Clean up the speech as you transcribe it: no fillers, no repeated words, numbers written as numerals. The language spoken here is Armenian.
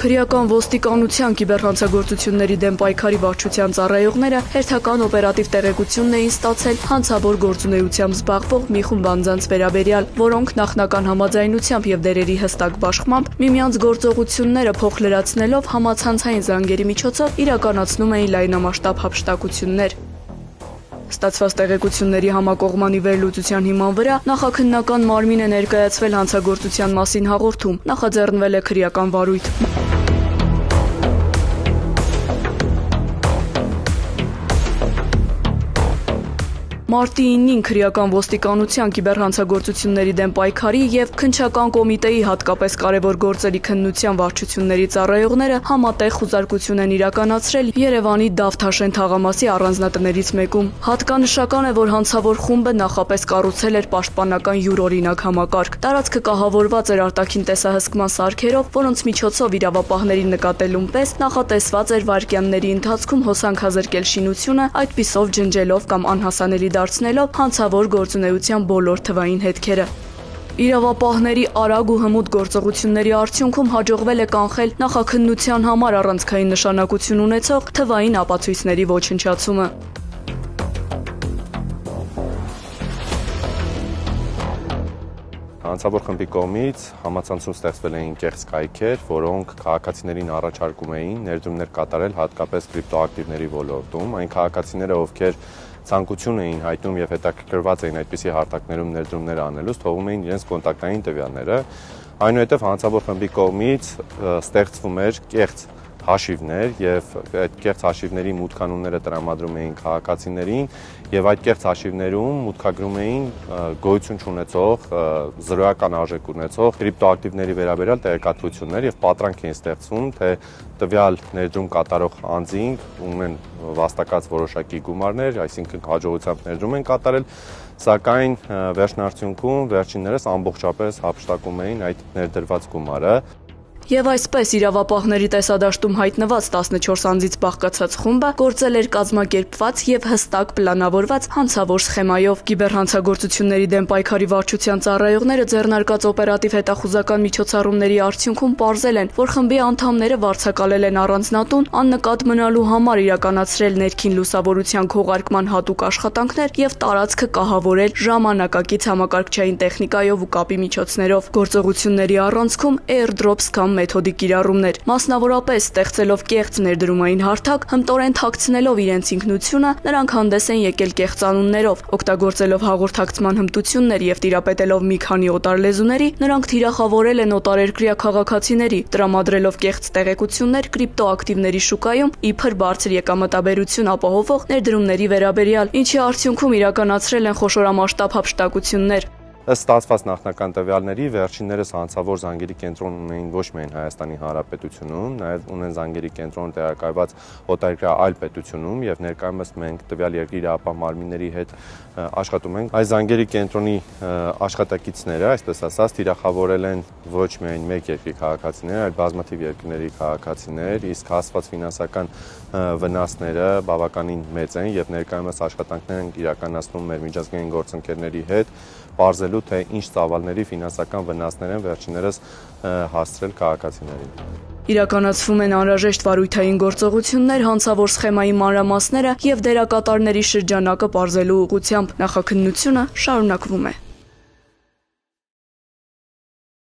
Քրեական ոստիկանության կիբերհանցագործությունների դեմ պայքարի վարչության ծառայողները հերթական օպերատիվ տեղեկությունն էին ստացել հանցավոր գործունեությամբ զբաղվող մի խումբ անձանց վերաբերյալ, որոնք նախնական համաձայնությամբ եւ դերերի հստակ բաշխմամբ միմյանց գործողությունները փոխլրացնելով համացանցային զանգերի միջոցով իրականացնում էին լայնամասշտաբ հափշտակություններ։ Ստացված տեղեկությունների համակողմանի վերլուծության հիման վրա նախաքննական մարմին է ներկայացվել հանցագործության մասին հաղորդում, նախաձեռնվել է քրեական վարույթ։ Մարտի 9-ին քրեական ոստիկանության կիբերհանցագործությունների դեմ պայքարի եւ քննչական կոմիտեի հատկապես կարևոր գործերի քննության վարչությունների ծառայողները համատեղ խուզարկություն են իրականացրել Երևանի Դավթաշեն թաղամասի առանձնատներից մեկում։ Հատկանշական է, որ հանցավոր խումբը նախապես կառուցել էր պաշտպանական յուրօրինակ համակարգ։ Տարածքը կահավորված էր արտաքին տեսահսկման սարքերով, որոնց միջոցով իրավապահների նկատելուն պես նախատեսված էր վայրկյանների ընթացքում հոսանքազրկել շինությունը, այդպիսով ջնջելով կամ անհասանելի դարձնելով հանցավոր գործունեության բոլոր թվային հետքերը։ Իրավապահների արագ ու հմուտ գործողությունների արդյունքում հաջողվել է կանխել նախաքննության համար առանցքային նշանակություն ունեցող թվային ապացույցների ոչնչացումը։ Հանցավոր խմբի կողմից համացանցում ստեղծվել էին կեղծ կայքեր, որոնք քաղաքացիներին առաջարկում էին ներդրումներ կատարել հատկապես կրիպտոակտիվների ոլորտում, այն քաղաքացիները, ովքեր ցանկություն էին հայտնում եւ հետաքրքրված էին այդպիսի հարթակներում ներդրումներ անելուց, թողում էին իրենց կոնտակտային տվյալները, այնուհետև հանցավոր խմբի կողմից ստեղծվում էր կեղծ հաշիվներ եւ այդ կեղծ հաշիվների մուտքանունները տրամադրում էին քաղաքացիներին եւ այդ կեղծ հաշիվներում մուտքագրում էին գոյություն չունեցող զրոյական արժեք ունեցող կրիպտոակտիվների վերաբերյալ տեղեկատվություններ եւ պատրանք էին ստեղծվում, թե տվյալ ներդրում կատարող անձին ունեն վաստակած որոշակի գումարներ, այսինքն հաջողությամբ ներդրում են կատարել, սակայն վերջնարդյունքում վերջիններս ամբողջապես հափշտակում էին այդ ներդրված գումարը։ Եվ այսպես իրավապահների տեսադաշտում հայտնված 14 անձից բաղկացած խումբը գործել էր կազմակերպված եւ հստակ պլանավորված հանցավոր սխեմայով։ Կիբերհանցագործությունների դեմ պայքարի վարչության ծառայողները ձեռնարկած օպերատիվ հետախուզական միջոցառումների արդյունքում պարզել են, որ խմբի անդամները վարձակալել են առանձնատուն աննկատ մնալու համար իրականացրել ներքին լուսավորության քողարկման հատուկ աշխատանքներ եւ տարածքը կահավորել ժամանակակից համակարգչային տեխնիկայով ու կապի միջոցներով։ Գործողությունների առանցքում airdrops կամ մեթոդի կիրառումներ, մասնավորապես ստեղծելով կեղծ ներդրումային հարթակ, հմտորեն թաքցնելով իրենց ինքնությունը, նրանք հանդես են եկել կեղծանուններով, օգտագործելով հաղորդակցման հմտություններ եւ տիրապետելով մի քանի օտար լեզուների, նրանք թիրախավորել են օտարերկրյա քաղաքացիների, տրամադրելով կեղծ տեղեկություններ կրիպտոակտիվների շուկայում իբր բարձր եկամտաբերություն ապահովող ներդրումների վերաբերյալ, ինչի արդյունքում իրականացրել են խոշորամասշտաբ հափշտակություններ։ Ըստ ստացված նախնական տվյալների վերջիններս հանցավոր զանգերի կենտրոն ունեին ոչ միայն Հայաստանի Հանրապետությունում, նաև ունեն զանգերի կենտրոն տեղակայված օտարերկրյա այլ պետությունում եւ ներկայումս մենք տվյալ երկրի իրավապահ մարմինների հետ աշխատում ենք։ Այս զանգերի կենտրոնի աշխատակիցները, այսպես ասած, թիրախավորել են ոչ միայն մեկ երկրի քաղաքացիներ, այլ բազմաթիվ երկրների քաղաքացիներ, իսկ հասցված ֆինանսական վնասները բավականին մեծ են եւ ներկայումս աշխատանքներ են իրականացնում մեր միջազգային գործընկերների հետ պարզելու, թե ինչ ծավալների ֆինանսական վնասներ են վերջիններս հասցրել քաղաքացիներին։ Իրականացվում են անհրաժեշտ վարույթային գործողություններ հանցավոր սխեմայի մանրամասները եւ դերակատարների շրջանակը պարզելու ուղղությամբ։ Նախաքննությունը շարունակվում է։